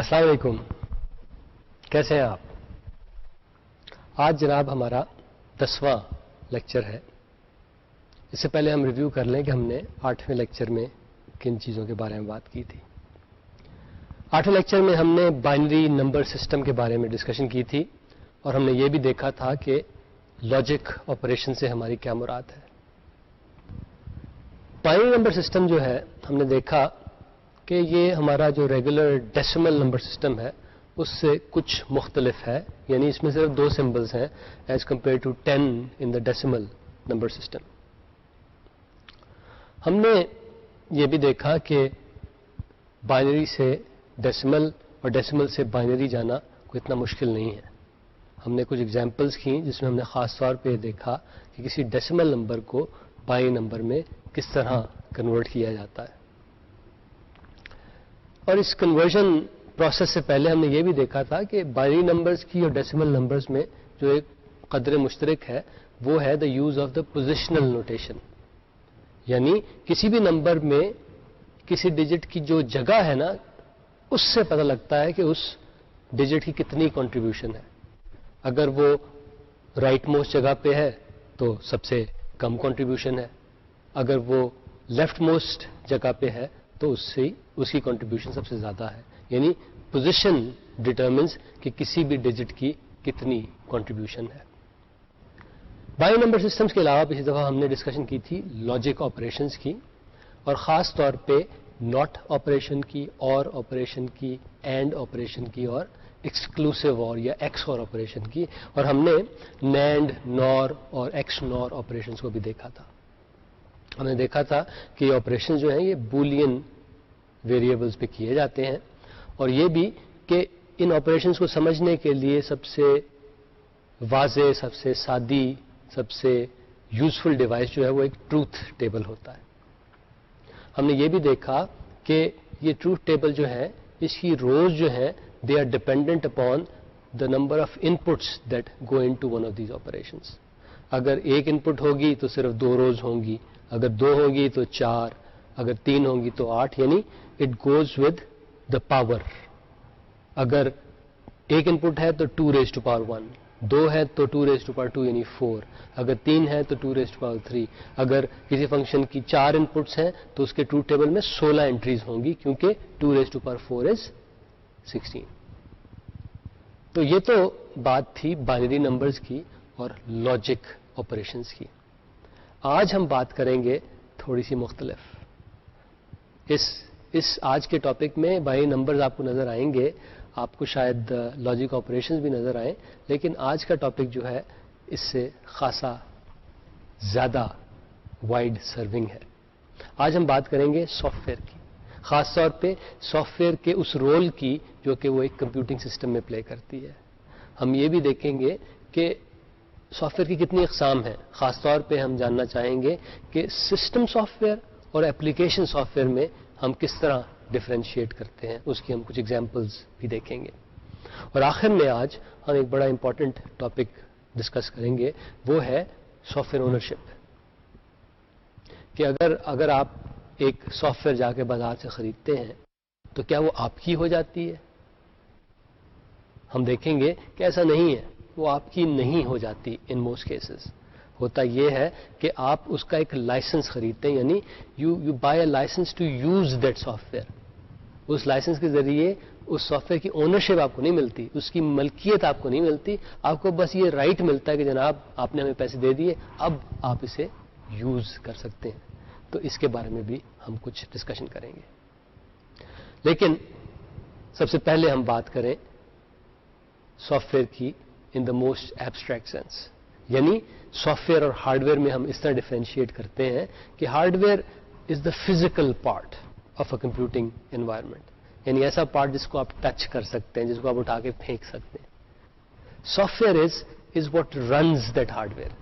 السلام علیکم، کیسے ہیں آپ؟ آج جناب ہمارا 10واں لیکچر ہے۔ اس سے پہلے ہم ریویو کر لیں کہ ہم نے 8ویں لیکچر میں کن چیزوں کے بارے میں بات کی تھی۔ 8ویں لیکچر میں ہم نے بائنری نمبر سسٹم کے بارے میں ڈسکشن کی تھی اور ہم نے یہ بھی دیکھا تھا کہ لاجک آپریشن سے ہماری کیا مراد ہے۔ بائنری نمبر سسٹم جو ہے ہم نے دیکھا کہ یہ ہمارا جو ریگولر ڈیسیمل نمبر سسٹم ہے اس سے کچھ مختلف ہے، یعنی اس میں صرف 2 سمبلز ہیں as compare to 10 in the decimal number system. ہم نے یہ بھی دیکھا کہ بائنری سے ڈیسیمل اور ڈیسیمل سے بائنری جانا کوئی اتنا مشکل نہیں ہے۔ ہم نے کچھ ایگزامپلس کی جس میں ہم نے خاص طور پہ دیکھا کہ کسی ڈیسیمل نمبر کو بائنری نمبر میں کس طرح کنورٹ کیا جاتا ہے، اور اس کنورژن پروسیس سے پہلے ہم نے یہ بھی دیکھا تھا کہ بائنری نمبرز کی اور ڈیسیمل نمبرز میں جو ایک قدر مشترک ہے وہ ہے the use of the positional notation, یعنی کسی بھی نمبر میں کسی ڈیجٹ کی جو جگہ ہے نا اس سے پتہ لگتا ہے کہ اس ڈیجٹ کی کتنی کنٹریبیوشن ہے۔ اگر وہ رائٹ موسٹ جگہ پہ ہے تو سب سے کم کنٹریبیوشن ہے، اگر وہ لیفٹ موسٹ جگہ پہ ہے تو اس کی کنٹریبیوشن سب سے زیادہ ہے، یعنی پوزیشن ڈٹرمنس کہ کسی بھی ڈیجٹ کی کتنی کنٹریبیوشن ہے۔ بائنری نمبر سسٹمز کے علاوہ پچھلی دفعہ ہم نے ڈسکشن کی تھی لاجک آپریشنز کی، اور خاص طور پہ ناٹ آپریشن کی، اور آپریشن کی، اینڈ آپریشن کی، اور ایکسکلوسیو اور یا ایکس اور آپریشن کی، اور ہم نے نینڈ، نور اور ایکس نور آپریشنز کو بھی دیکھا تھا۔ ہم نے دیکھا تھا کہ یہ آپریشن جو ہیں یہ بولین ویریبلز پہ کیے جاتے ہیں، اور یہ بھی کہ ان آپریشنز کو سمجھنے کے لیے سب سے واضح، سب سے سادی، سب سے یوزفل ڈیوائس جو ہے وہ ایک ٹروتھ ٹیبل ہوتا ہے۔ ہم نے یہ بھی دیکھا کہ یہ ٹروتھ ٹیبل جو ہے اس کی روز جو ہیں they are dependent upon the number of inputs that go into one of these operations. اگر ایک ان پٹ ہوگی تو صرف 2 روز ہوں گی، اگر 2 ہوگی تو 4، اگر 3 ہوں گی تو 8، یعنی it goes with the power. اگر ایک ان پٹ ہے تو 2⁻⁴ 2 ہے تو 2⁻²، یعنی 4، اگر 3 ہے تو 2⁻3۔ اگر کسی فنکشن کی 4 ان پٹس ہیں تو اس کے ٹروتھ ٹیبل میں 16 انٹریز ہوں گی، کیونکہ 2⁻⁴ از 16۔ تو یہ تو بات تھی بائنری نمبرز کی اور لاجک آپریشنز کی۔ آج ہم بات کریں گے تھوڑی سی مختلف۔ اس آج کے ٹاپک میں بائنری نمبرز آپ کو نظر آئیں گے، آپ کو شاید لاجک آپریشنز بھی نظر آئیں، لیکن آج کا ٹاپک جو ہے اس سے خاصا زیادہ وائڈ سرونگ ہے۔ آج ہم بات کریں گے سافٹ ویئر کی، خاص طور پہ سافٹ ویئر کے اس رول کی جو کہ وہ ایک کمپیوٹنگ سسٹم میں پلے کرتی ہے۔ ہم یہ بھی دیکھیں گے کہ سافٹ ویئر کی کتنی اقسام ہیں، خاص طور پہ ہم جاننا چاہیں گے کہ سسٹم سافٹ ویئر اور اپلیکیشن سافٹ ویئر میں ہم کس طرح ڈفرینشیٹ کرتے ہیں، اس کی ہم کچھ ایگزامپلز بھی دیکھیں گے۔ اور آخر میں آج ہم ایک بڑا امپورٹنٹ ٹاپک ڈسکس کریں گے، وہ ہے سافٹ ویئر اونرشپ، کہ اگر آپ ایک سافٹ ویئر جا کے بازار سے خریدتے ہیں تو کیا وہ آپ کی ہو جاتی ہے؟ ہم دیکھیں گے کہ ایسا نہیں ہے، وہ آپ کی نہیں ہو جاتی ان موسٹ کیسز۔ ہوتا یہ ہے کہ آپ اس کا ایک لائسنس خریدتے ہیں، یعنی you buy a licence to use that software. اس لائسنس کے ذریعے اس سافٹ ویئر کی اونرشپ آپ کو نہیں ملتی، اس کی ملکیت آپ کو نہیں ملتی، آپ کو بس یہ رائٹ ملتا ہے کہ جناب آپ نے ہمیں پیسے دے دیے، اب آپ اسے یوز کر سکتے ہیں۔ تو اس کے بارے میں بھی ہم کچھ ڈسکشن کریں گے، لیکن سب سے پہلے ہم بات کریں سافٹ ویئر کی ان دا موسٹ ایبسٹریکٹ سینس، یعنی سافٹ ویئر اور ہارڈ ویئر میں ہم اس طرح ڈیفرینشیٹ کرتے ہیں کہ hard where is the physical part of a computing environment, یعنی ایسا پارٹ جس کو آپ ٹچ کر سکتے ہیں، جس کو آپ اٹھا کے پھینک سکتے ہیں۔ Software is what runs that hard where,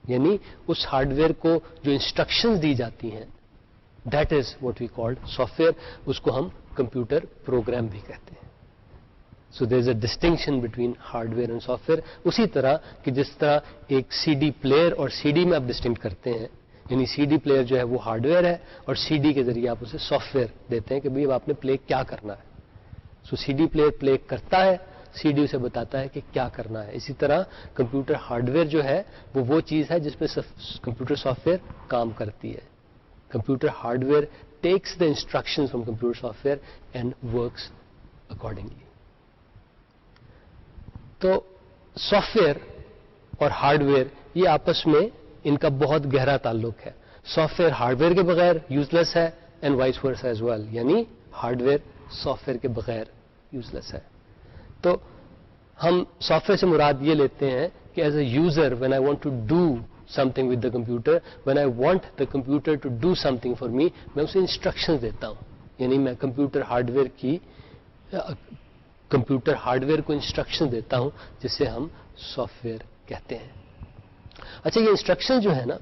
یعنی اس ہارڈ ویئر کو جو انسٹرکشنز دی جاتی ہیں that is what we called software, اس کو ہم کمپیوٹر پروگرام بھی کہتے ہیں۔ So there is a distinction between hardware and software, اسی طرح کہ جس طرح ایک سی ڈی پلیئر اور سی ڈی میں آپ ڈسٹنکٹ کرتے ہیں، یعنی سی ڈی پلیئر جو ہے وہ ہارڈ ویئر ہے، اور سی ڈی کے ذریعے آپ اسے سافٹ ویئر دیتے ہیں کہ بھئی اب آپ نے پلے کیا کرنا ہے۔ سو سی ڈی پلیئر پلے کرتا ہے, سی ڈی اسے بتاتا ہے کہ کیا کرنا ہے. اسی طرح کمپیوٹر ہارڈ ویئر جو ہے وہ چیز ہے جس پہ کمپیوٹر سافٹ ویئر کام کرتی ہے. Computer hard where takes the instruction from computer soft where and works accordingly. تو سافٹ ویئر اور ہارڈ ویئر یہ آپس میں ان کا بہت گہرا تعلق ہے. سافٹ ویئر ہارڈ ویئر کے بغیر یوز لیس ہے and vice versa as well, یعنی ہارڈ ویئر سافٹ ویئر کے بغیر یوز لیس ہے. تو ہم سافٹ ویئر سے مراد یہ لیتے ہیں کہ as a user when I want to do something with the computer, when I want the computer to do something for me, میں اسے انسٹرکشن دیتا ہوں. یعنی میں کمپیوٹر ہارڈ ویئر کو انسٹرکشن دیتا ہوں جسے ہم سافٹ ویئر کہتے ہیں. اچھا, یہ انسٹرکشن جو ہے نا,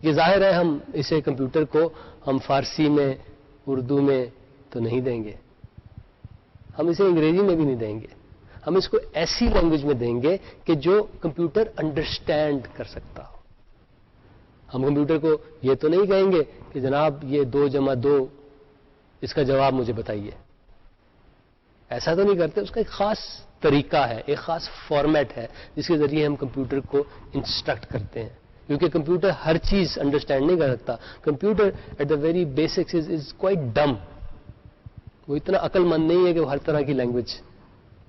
یہ ظاہر ہے ہم اسے کمپیوٹر کو ہم فارسی میں اردو میں تو نہیں دیں گے, ہم اسے انگریزی میں بھی نہیں دیں گے. ہم اس کو ایسی لینگویج میں دیں گے کہ جو کمپیوٹر انڈرسٹینڈ کر سکتا ہو. ہم کمپیوٹر کو یہ تو نہیں کہیں گے کہ جناب یہ 2 + 2 اس کا جواب مجھے بتائیے. ایسا تو نہیں کرتے. اس کا ایک خاص طریقہ ہے, ایک خاص فارمیٹ ہے جس کے ذریعے ہم کمپیوٹر کو انسٹرکٹ کرتے ہیں. کیونکہ کمپیوٹر ہر چیز انڈرسٹینڈ نہیں کر سکتا. Computer at the very basics is quite dumb. وہ اتنا عقل مند نہیں ہے کہ وہ ہر طرح کی لینگویج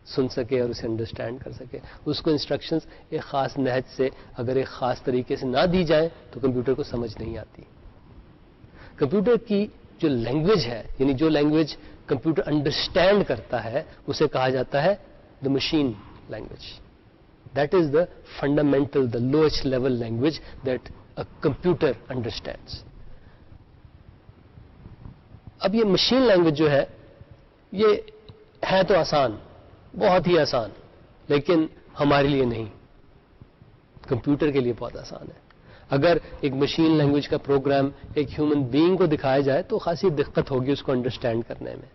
سن سکے اور اسے انڈرسٹینڈ کر سکے. اس کو انسٹرکشنز ایک خاص نہج سے اگر ایک خاص طریقے سے نہ دی جائیں تو کمپیوٹر کو سمجھ نہیں آتی. کمپیوٹر کی جو لینگویج ہے, یعنی جو لینگویج کمپیوٹر انڈرسٹینڈ کرتا ہے, اسے کہا جاتا ہے the machine language. That is the fundamental, the lowest level language that a computer understands. اب یہ مشین لینگویج جو ہے یہ ہے تو آسان, بہت ہی آسان, لیکن ہمارے لیے نہیں, کمپیوٹر کے لیے بہت آسان ہے. اگر ایک مشین لینگویج کا پروگرام ایک ہیومن بینگ کو دکھایا جائے تو خاصی دقت ہوگی اس کو انڈرسٹینڈ کرنے میں.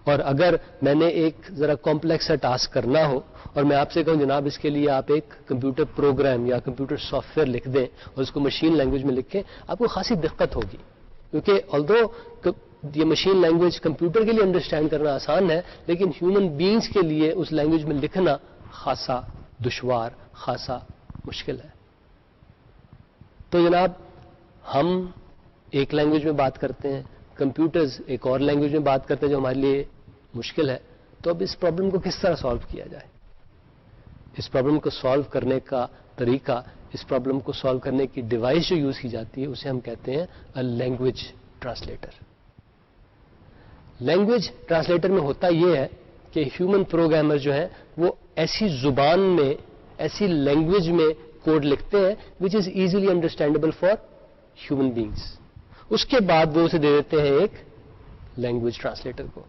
اور اگر میں نے ایک ذرا کمپلیکس سا ٹاسک کرنا ہو اور میں آپ سے کہوں جناب اس کے لیے آپ ایک کمپیوٹر پروگرام یا کمپیوٹر سافٹ ویئر لکھ دیں اور اس کو مشین لینگویج میں لکھیں, آپ کو خاصی دقت ہوگی. کیونکہ آلدو یہ مشین لینگویج کمپیوٹر کے لیے انڈرسٹینڈ کرنا آسان ہے, لیکن ہیومن بینگز کے لیے اس لینگویج میں لکھنا خاصا دشوار, خاصا مشکل ہے. تو جناب ہم ایک لینگویج میں بات کرتے ہیں, کمپیوٹرز ایک اور لینگویج میں بات کرتے ہیں جو ہمارے لیے مشکل ہے. تو اب اس پرابلم کو کس طرح سالو کیا جائے؟ اس پرابلم کو سالو کرنے کا طریقہ, اس پرابلم کو سالو کرنے کی ڈیوائس جو یوز کی جاتی ہے اسے ہم کہتے ہیں a language translator. Language translator میں ہوتا یہ ہے کہ ہیومن پروگرامر جو ہیں وہ ایسی زبان میں, ایسی لینگویج میں کوڈ لکھتے ہیں which is easily understandable for human beings. اس کے بعد وہ اسے دے دیتے ہیں ایک لینگویج ٹرانسلیٹر کو.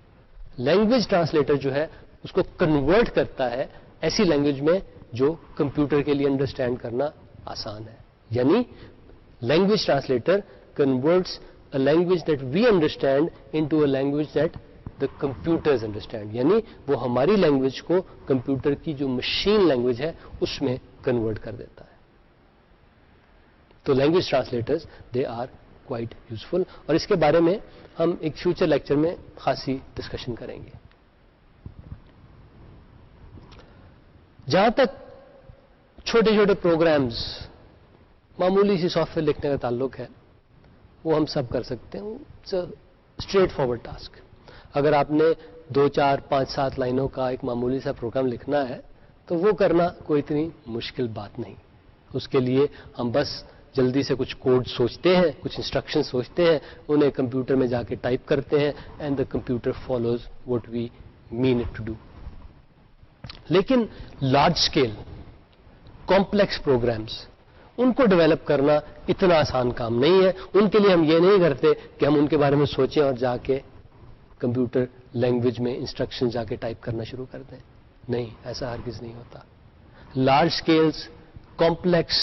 لینگویج ٹرانسلیٹر جو ہے اس کو کنورٹ کرتا ہے ایسی لینگویج میں جو کمپیوٹر کے لیے انڈرسٹینڈ کرنا آسان ہے. یعنی language translator converts a language that we understand into a language that the computers understand. یعنی وہ ہماری لینگویج کو کمپیوٹر کی جو مشین لینگویج ہے اس میں کنورٹ کر دیتا ہے. تو language translators they are quite useful, اور اس کے بارے میں ہم ایک فیوچر لیکچر میں خاصی ڈسکشن کریں گے. جہاں تک چھوٹے چھوٹے پروگرامز, معمولی سی سافٹ ویئر لکھنے کا تعلق ہے, وہ ہم سب کر سکتے ہیں. Straight forward task. اگر آپ نے 2, 4, 5, 7 لائنوں کا ایک معمولی سا پروگرام لکھنا ہے تو وہ کرنا کوئی اتنی مشکل بات نہیں. اس کے لیے ہم بس جلدی سے کچھ کوڈ سوچتے ہیں, کچھ انسٹرکشن سوچتے ہیں, انہیں کمپیوٹر میں جا کے ٹائپ کرتے ہیں and the computer follows what we mean it to do. لیکن لارج اسکیل کمپلیکس پروگرامز, ان کو ڈیولپ کرنا اتنا آسان کام نہیں ہے. ان کے لیے ہم یہ نہیں کرتے کہ ہم ان کے بارے میں سوچیں اور جا کے کمپیوٹر لینگویج میں انسٹرکشن جا کے ٹائپ کرنا شروع کر دیں. نہیں, ایسا ہرگز نہیں ہوتا. Large scales complex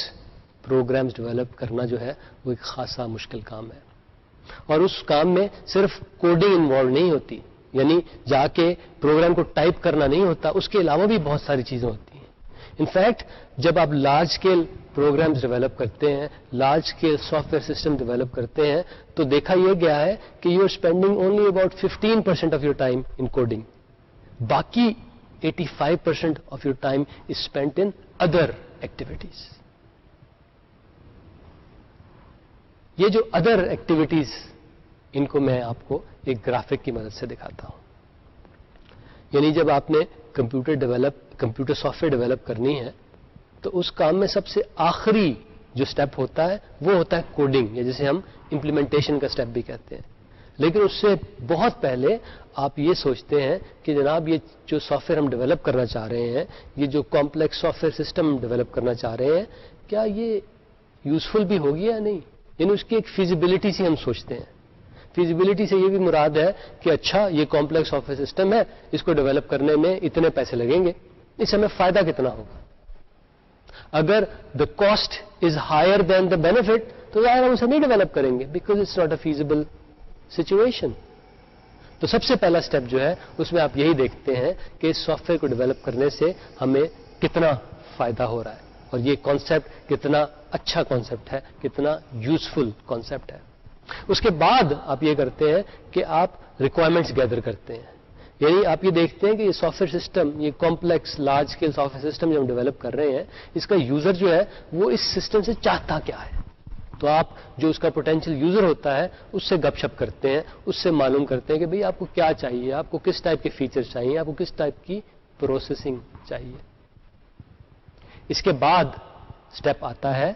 programs develop کرنا جو ہے وہ ایک خاصا مشکل کام ہے, اور اس کام میں صرف کوڈنگ انوالو نہیں ہوتی, یعنی جا کے پروگرام کو ٹائپ کرنا نہیں ہوتا, اس کے علاوہ بھی بہت ساری چیزیں ہوتی ہیں. انفیکٹ جب آپ لارج اسکیل پروگرامز ڈیولپ کرتے ہیں, large scale software system develop کرتے ہیں, تو دیکھا یہ گیا ہے کہ you are spending only about 15% of your time in coding. باقی 85% of your time is spent in other activities. یہ جو ادر ایکٹیویٹیز ان کو میں آپ کو ایک گرافک کی مدد سے دکھاتا ہوں. یعنی جب آپ نے کمپیوٹر سافٹ ویئر ڈیولپ کرنی ہے تو اس کام میں سب سے آخری جو سٹیپ ہوتا ہے وہ ہوتا ہے کوڈنگ, یا جسے ہم امپلیمنٹیشن کا سٹیپ بھی کہتے ہیں. لیکن اس سے بہت پہلے آپ یہ سوچتے ہیں کہ جناب یہ جو سافٹ ویئر ہم ڈیولپ کرنا چاہ رہے ہیں, یہ جو complex soft where system develop کرنا چاہ رہے ہیں, کیا یہ یوزفل بھی ہوگی یا نہیں. یعنی اس کی ایک فیزیبلٹی سے ہم سوچتے ہیں. فیزیبلٹی سے یہ بھی مراد ہے کہ اچھا یہ کمپلیکس سافٹ ویئر سسٹم ہے, اس کو ڈیولپ کرنے میں اتنے پیسے لگیں گے, اس سے ہمیں فائدہ کتنا ہوگا. اگر the cost is higher than the benefit تو ظاہر ہم اسے نہیں ڈیولپ کریں گے, because it's not a feasible situation. تو سب سے پہلا سٹیپ جو ہے اس میں آپ یہی دیکھتے ہیں کہ اس سافٹ ویئر کو ڈیولپ کرنے سے ہمیں کتنا فائدہ ہو رہا ہے, اور یہ کانسیپٹ کتنا اچھا کانسیپٹ ہے, کتنا یوزفل کانسیپٹ ہے. اس کے بعد آپ یہ کرتے ہیں کہ آپ ریکوائرمنٹس گیدر کرتے ہیں. یعنی آپ یہ دیکھتے ہیں کہ یہ سافٹ ویئر سسٹم, یہ complex large scale software system جو ہم ڈیولپ کر رہے ہیں, اس کا یوزر جو ہے وہ اس سسٹم سے چاہتا کیا ہے. تو آپ جو اس کا پوٹینشیل یوزر ہوتا ہے اس سے گپ شپ کرتے ہیں, اس سے معلوم کرتے ہیں کہ بھئی آپ کو کیا چاہیے, آپ کو کس ٹائپ کے فیچر چاہیے, آپ کو کس ٹائپ کی پروسیسنگ چاہیے. اس کے بعد سٹیپ آتا ہے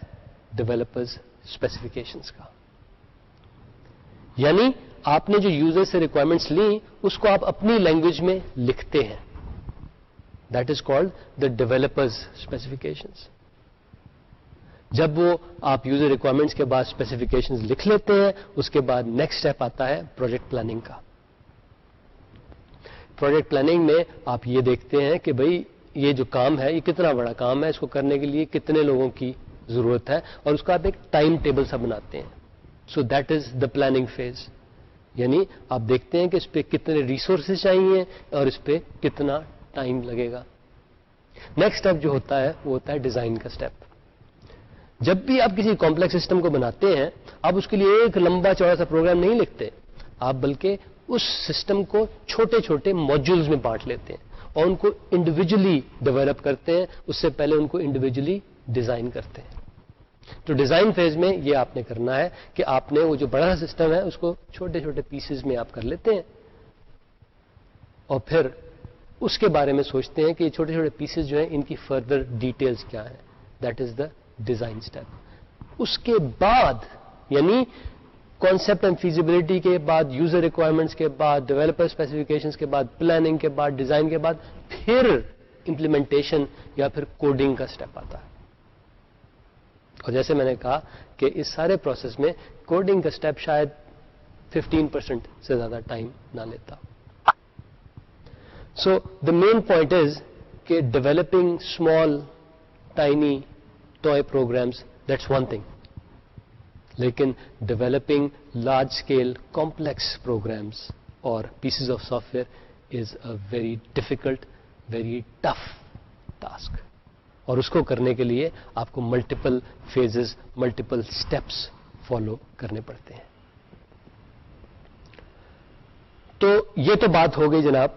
ڈیولپرز اسپیسیفکیشنز کا. یعنی آپ نے جو یوزر سے ریکوائرمنٹس لیں اس کو آپ اپنی لینگویج میں لکھتے ہیں. That is called the developers specifications. جب وہ آپ یوزر ریکوائرمنٹس کے بعد اسپیسیفکیشنز لکھ لیتے ہیں, اس کے بعد نیکسٹ اسٹیپ آتا ہے پروجیکٹ پلاننگ کا. پروجیکٹ پلاننگ میں آپ یہ دیکھتے ہیں کہ بھئی یہ جو کام ہے یہ کتنا بڑا کام ہے, اس کو کرنے کے لیے کتنے لوگوں کی ضرورت ہے, اور اس کا آپ ایک ٹائم ٹیبل سا بناتے ہیں. So that is the planning phase. یعنی آپ دیکھتے ہیں کہ اس پہ کتنے ریسورسز چاہیے اور اس پہ کتنا ٹائم لگے گا. نیکسٹ اسٹیپ جو ہوتا ہے وہ ہوتا ہے ڈیزائن کا اسٹیپ. جب بھی آپ کسی کمپلیکس سسٹم کو بناتے ہیں آپ اس کے لیے ایک لمبا چوڑا سا پروگرام نہیں لکھتے, آپ بلکہ اس سسٹم کو چھوٹے چھوٹے موڈیولز میں بانٹ لیتے ہیں اور ان کو انڈیویجلی ڈیولپ کرتے ہیں. اس سے پہلے ان کو انڈیویجلی ڈیزائن کرتے ہیں. تو ڈیزائن فیز میں یہ آپ نے کرنا ہے کہ آپ نے وہ جو بڑا سسٹم ہے اس کو چھوٹے چھوٹے پیسز میں آپ کر لیتے ہیں, اور پھر اس کے بارے میں سوچتے ہیں کہ یہ چھوٹے چھوٹے پیسز جو ہیں ان کی فردر ڈیٹیلز کیا ہیں. That is the design step. اس کے بعد یعنی کانسیپٹ اینڈ فیزیبلٹی کے بعد, یوزر ریکوائرمنٹس کے بعد, ڈیولپر اسپیسیفکیشنز کے بعد, پلاننگ کے بعد, ڈیزائن کے بعد, پھر امپلیمنٹیشن یا پھر کوڈنگ کا اسٹیپ آتا ہے. اور جیسے میں نے کہا کہ اس سارے پروسیس میں کوڈنگ کا اسٹیپ شاید 15% سے زیادہ ٹائم نہ لیتا. سو دا مین پوائنٹ از کہ developing small tiny toy programs that's one thing, لیکن developing large scale complex programs اور pieces of software is a very difficult, very tough task. اور اس کو کرنے کے لیے آپ کو multiple phases, multiple steps follow کرنے پڑتے ہیں. تو یہ تو بات ہو گئی جناب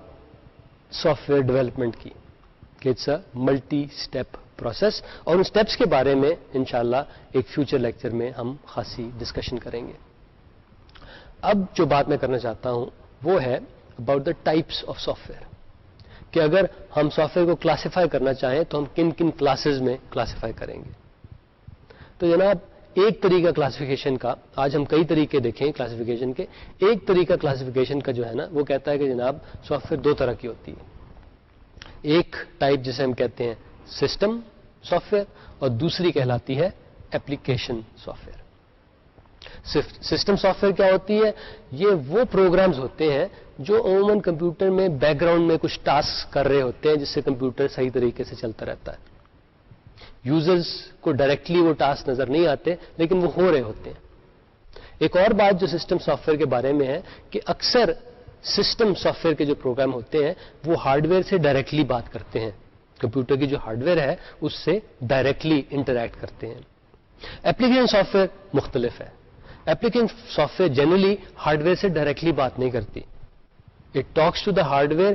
سافٹ ویئر ڈیولپمنٹ کی کہ it's a multi step process, اور ان اسٹیپس کے بارے میں انشاءاللہ ایک فیوچر لیکچر میں ہم خاصی ڈسکشن کریں گے. اب جو بات میں کرنا چاہتا ہوں وہ ہے about the types of soft where, کہ اگر ہم سافٹ ویئر کو کلاسیفائی کرنا چاہیں تو ہم کن کن کلاسز میں کلاسیفائی کریں گے. تو جناب ایک طریقہ کلاسیفیکیشن کا, آج ہم کئی طریقے دیکھیں کلاسیفیکیشن کے, ایک طریقہ کلاسیفیکیشن کا جو ہے نا وہ کہتا ہے کہ جناب سافٹ ویئر دو طرح کی ہوتی ہے. ایک ٹائپ جسے ہم کہتے ہیں سسٹم سافٹ ویئر, اور دوسری کہلاتی ہے application software. System soft where کیا ہوتی ہے؟ یہ وہ پروگرامز ہوتے ہیں جو عموماً کمپیوٹر میں بیک گراؤنڈ میں کچھ ٹاسک کر رہے ہوتے ہیں جس سے کمپیوٹر صحیح طریقے سے چلتا رہتا ہے. یوزرز کو ڈائریکٹلی وہ ٹاسک نظر نہیں آتے لیکن وہ ہو رہے ہوتے ہیں. ایک اور بات جو سسٹم سافٹ ویئر کے بارے میں ہے کہ اکثر سسٹم سافٹ ویئر کے جو پروگرام ہوتے ہیں وہ ہارڈ ویئر سے ڈائریکٹلی بات کرتے ہیں, کمپیوٹر کی جو ہارڈ ویئر ہے اس سے ڈائریکٹلی انٹریکٹ کرتے ہیں. ایپلیکیشن سافٹ ویئر مختلف ہے. Application software generally hardware سے ڈائریکٹلی بات نہیں کرتی. It talks to the hardware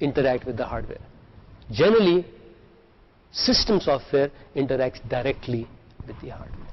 interact with the hardware. Generally, system software interacts directly with the hardware.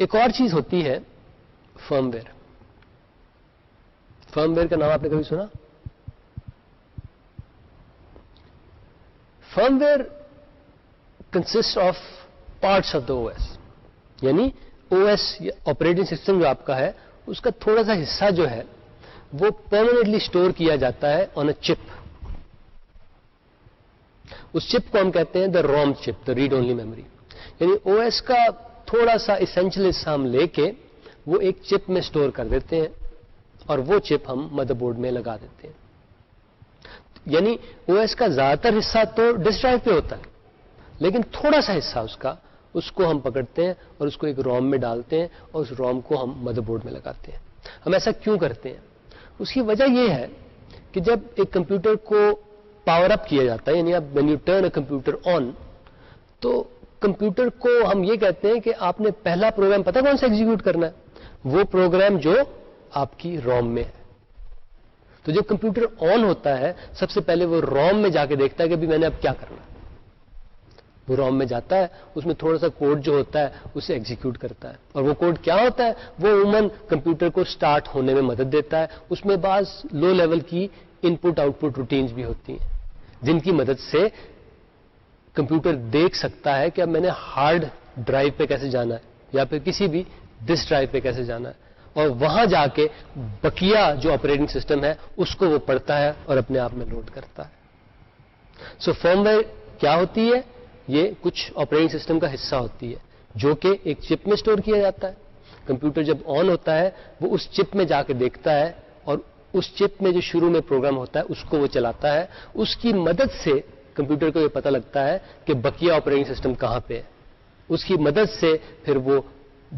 ایک اور چیز ہوتی ہے فرم ویئر. فرم ویئر کا نام آپ نے کبھی سنا؟ Firmware consist of parts of the O S. یعنی او ایس آپریٹنگ سسٹم جو آپ کا ہے اس کا تھوڑا سا حصہ جو ہے وہ پرماننٹلی اسٹور کیا جاتا ہے آن اے چپ. اس چپ کو ہم کہتے ہیں دا روم چپ, دا ریڈ اونلی میموری. یعنی او ایس کا تھوڑا سا اسینشل حصہ ہم لے کے وہ ایک چپ میں اسٹور کر دیتے ہیں اور وہ چپ ہم مدر بورڈ میں لگا دیتے ہیں. یعنی او ایس کا زیادہ تر حصہ تو ڈسک ڈرائیو پہ ہوتا ہے, لیکن تھوڑا سا حصہ اس کو ہم پکڑتے ہیں اور اس کو ایک روم میں ڈالتے ہیں اور اس روم کو ہم مدر بورڈ میں لگاتے ہیں. ہم ایسا کیوں کرتے ہیں؟ اس کی وجہ یہ ہے کہ جب ایک کمپیوٹر کو پاور اپ کیا جاتا ہے, یعنی اب when you turn a computer on, تو کمپیوٹر کو ہم یہ کہتے ہیں کہ آپ نے پہلا پروگرام پتہ کون سا ایگزیکیوٹ کرنا ہے؟ وہ پروگرام جو آپ کی روم میں ہے. تو جب کمپیوٹر آن ہوتا ہے سب سے پہلے وہ روم میں جا کے دیکھتا ہے کہ ابھی میں نے اب کیا کرنا ہے. وہ روم میں جاتا ہے, اس میں تھوڑا سا کوڈ جو ہوتا ہے اسے ایگزیکیوٹ کرتا ہے. اور وہ کوڈ کیا ہوتا ہے؟ وہ عموماً کمپیوٹر کو سٹارٹ ہونے میں مدد دیتا ہے. اس میں بعض لو لیول کی ان پٹ آؤٹ پٹ روٹینز بھی ہوتی ہیں جن کی مدد سے کمپیوٹر دیکھ سکتا ہے کہ اب میں نے ہارڈ ڈرائیو پہ کیسے جانا ہے یا پھر کسی بھی ڈسک ڈرائیو پہ کیسے جانا ہے, اور وہاں جا کے بقیہ جو آپریٹنگ سسٹم ہے اس کو وہ پڑھتا ہے اور اپنے آپ میں لوڈ کرتا ہے. سو فرم ویئر کیا ہوتی ہے؟ یہ کچھ آپریٹنگ سسٹم کا حصہ ہوتی ہے جو کہ ایک چپ میں اسٹور کیا جاتا ہے. کمپیوٹر جب آن ہوتا ہے وہ اس چپ میں جا کے دیکھتا ہے اور اس چپ میں جو شروع میں پروگرام ہوتا ہے اس کو وہ چلاتا ہے. اس کی مدد سے کمپیوٹر کو یہ پتہ لگتا ہے کہ بقیہ آپریٹنگ سسٹم کہاں پہ ہے. اس کی مدد سے پھر وہ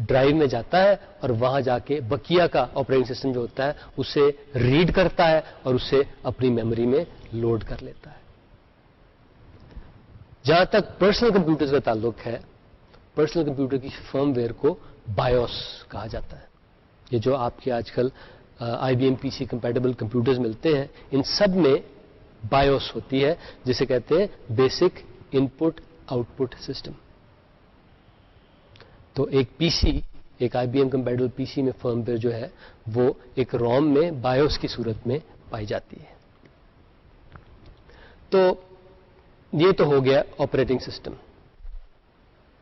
ڈرائیو میں جاتا ہے اور وہاں جا کے بقیہ کا آپریٹنگ سسٹم جو ہوتا ہے اسے ریڈ کرتا ہے اور اسے اپنی میموری میں لوڈ کر لیتا ہے. جہاں تک پرسنل کمپیوٹر کا تعلق ہے, پرسنل کمپیوٹر کی فرم ویئر کو بایوس کہا جاتا ہے. یہ جو آپ کے آج کل آئی بی ایم پی سی کمپیٹیبل کمپیوٹرز ملتے ہیں ان سب میں بایوس ہوتی ہے جسے کہتے ہیں بیسک ان پٹ آؤٹ پٹ سسٹم. تو ایک پی سی, ایک آئی بی ایم کمپیٹیبل پی سی میں فرم ویئر جو ہے وہ ایک روم میں بایوس کی صورت میں پائی جاتی ہے. تو یہ تو ہو گیا operating system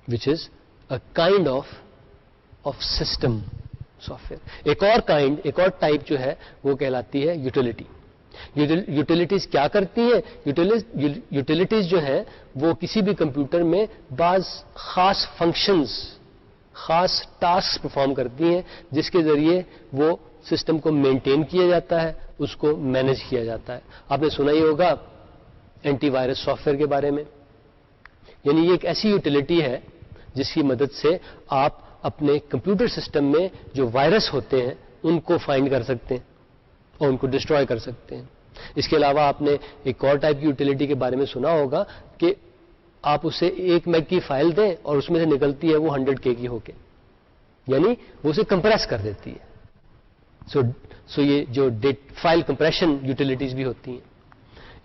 which is a kind of system soft where. ایک اور ٹائپ جو ہے وہ کہلاتی ہے یوٹیلیٹی. یوٹیلیٹیز کیا کرتی ہیں؟ یوٹیلیٹیز جو ہیں وہ کسی بھی کمپیوٹر میں بعض خاص فنکشنز, خاص ٹاسک پرفارم کرتی ہیں جس کے ذریعے وہ سسٹم کو مینٹین کیا جاتا ہے, اس کو مینیج کیا جاتا ہے. آپ نے سنا ہی ہوگا اینٹی وائرس سافٹ ویئر کے بارے میں. یعنی یہ ایک ایسی یوٹیلیٹی ہے جس کی مدد سے آپ اپنے کمپیوٹر سسٹم میں جو وائرس ہوتے ہیں ان کو فائنڈ کر سکتے ہیں اور ان کو ڈسٹروائے کر سکتے ہیں. اس کے علاوہ آپ نے ایک اور ٹائپ کی یوٹیلیٹی کے بارے میں سنا ہوگا کہ آپ اسے 1 میگ کی فائل دیں اور اس میں سے نکلتی ہے وہ 100 کے کی ہو کے, یعنی وہ اسے کمپریس کر دیتی ہے. سو یہ جو فائل کمپریشن یوٹیلیٹیز بھی ہوتی ہیں.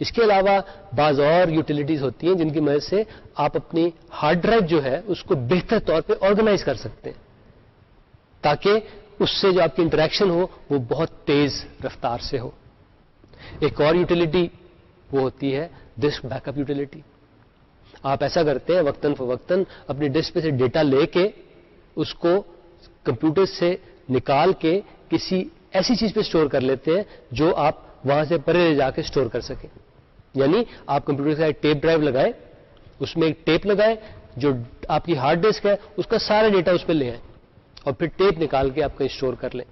اس کے علاوہ بعض اور یوٹیلیٹیز ہوتی ہیں جن کی مدد سے آپ اپنی ہارڈ ڈرائیو جو ہے اس کو بہتر طور پہ آرگنائز کر سکتے ہیں تاکہ اس سے جو آپ کی انٹریکشن ہو وہ بہت تیز رفتار سے ہو. ایک اور یوٹیلیٹی وہ ہوتی ہے ڈسک بیک اپ یوٹیلیٹی. آپ ایسا کرتے ہیں وقتاً فوقتاً اپنی ڈسک پہ سے ڈیٹا لے کے اس کو کمپیوٹر سے نکال کے کسی ایسی چیز پہ اسٹور کر لیتے ہیں جو آپ وہاں سے پرے لے جا کے اسٹور کر سکیں. یعنی آپ کمپیوٹر سے ٹیپ ڈرائیو لگائیں, اس میں ایک ٹیپ لگائیں, جو آپ کی ہارڈ ڈسک ہے اس کا سارا ڈیٹا اس پہ لے آئیں اور پھر ٹیپ نکال کے آپ کہیں اسٹور کر لیں.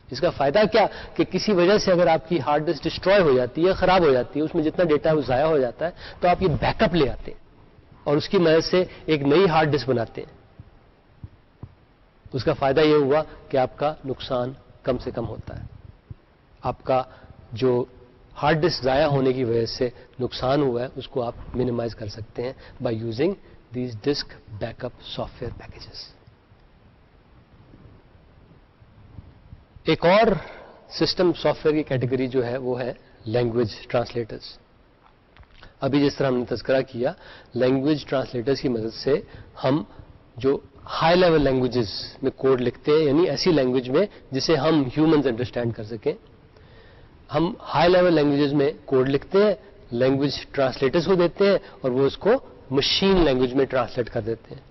اس کا فائدہ کیا کہ کسی وجہ سے اگر آپ کی ہارڈ ڈسک ڈسٹروائے ہو جاتی ہے, خراب ہو جاتی ہے, اس میں جتنا ڈیٹا وہ ضائع ہو جاتا ہے, تو آپ یہ بیک اپ لے آتے ہیں اور اس کی مدد سے ایک نئی ہارڈ ڈسک بناتے ہیں. اس کا فائدہ یہ ہوا کہ آپ کا نقصان کم سے کم ہوتا ہے. آپ کا جو ہارڈ ڈسک ضائع ہونے کی وجہ سے نقصان ہوا ہے اس کو آپ منیمائز کر سکتے ہیں by using these disk back up soft where packages. ایک اور سسٹم سافٹ ویئر کی کیٹیگری جو ہے وہ ہے لینگویج ٹرانسلیٹرز. ابھی جس طرح ہم نے تذکرہ کیا, لینگویج ٹرانسلیٹرز کی مدد سے ہم جو ہائی لیول لینگویجز میں کوڈ لکھتے ہیں, یعنی ایسی لینگویج میں جسے ہم ہیومنز انڈرسٹینڈ کر سکیں. ہم ہائی لیول لینگویجز میں کوڈ لکھتے ہیں, لینگویج ٹرانسلیٹرز کو دیتے ہیں اور وہ اس کو مشین لینگویج میں ٹرانسلیٹ کر دیتے ہیں,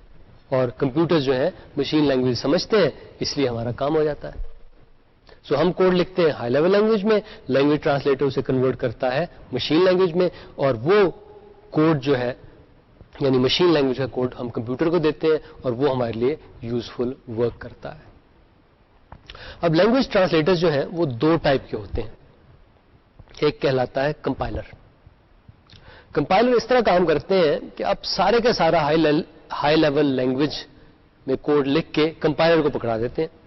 اور کمپیوٹرز جو ہیں مشین لینگویج سمجھتے ہیں, اس لیے ہمارا کام ہو جاتا ہے. سو ہم کوڈ لکھتے ہیں ہائی لیول لینگویج میں, لینگویج ٹرانسلیٹر اسے کنورٹ کرتا ہے مشین لینگویج میں, اور وہ کوڈ جو ہے یعنی مشین لینگویج کا کوڈ ہم کمپیوٹر کو دیتے ہیں اور وہ ہمارے لیے یوزفل ورک کرتا ہے. اب لینگویج ٹرانسلیٹر جو ہیں وہ دو ٹائپ کے ہوتے ہیں. ایک کہلاتا ہے کمپائلر. کمپائلر اس طرح کام کرتے ہیں کہ آپ سارے کا سارا ہائی لیول لینگویج میں کوڈ لکھ کے کمپائلر کو پکڑا دیتے ہیں.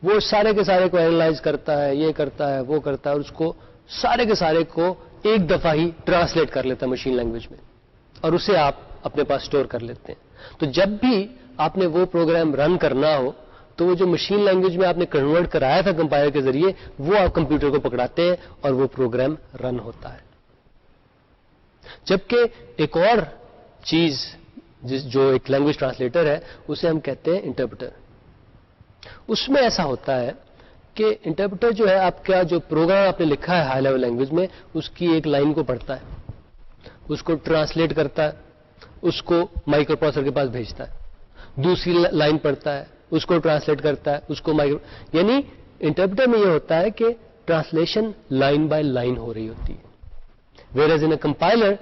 وہ سارے کے سارے کو اینالائز کرتا ہے, یہ کرتا ہے, وہ کرتا ہے, اور اس کو سارے کے سارے کو ایک دفعہ ہی ٹرانسلیٹ کر لیتا ہے مشین لینگویج میں, اور اسے آپ اپنے پاس اسٹور کر لیتے ہیں. تو جب بھی آپ نے وہ پروگرام رن کرنا ہو تو وہ جو مشین لینگویج میں آپ نے کنورٹ کرایا تھا کمپائلر کے ذریعے, وہ آپ کمپیوٹر کو پکڑاتے ہیں اور وہ پروگرام رن ہوتا ہے. جبکہ ایک اور چیز جو ایک لینگویج ٹرانسلیٹر ہے اسے ہم کہتے ہیں انٹرپریٹر. اس میں ایسا ہوتا ہے کہ انٹرپریٹر جو ہے آپ کا جو پروگرام آپ نے لکھا ہے ہائی لیول لینگویج میں, اس کی ایک لائن کو پڑھتا ہے, اس کو ٹرانسلیٹ کرتا ہے, اس کو مائکرو پروسیسر کے پاس بھیجتا ہے, دوسری لائن پڑھتا ہے, اس کو ٹرانسلیٹ کرتا ہے, اس کو یعنی انٹرپریٹر میں یہ ہوتا ہے کہ ٹرانسلیشن لائن بائی لائن ہو رہی ہوتی ہے. whereas in a compiler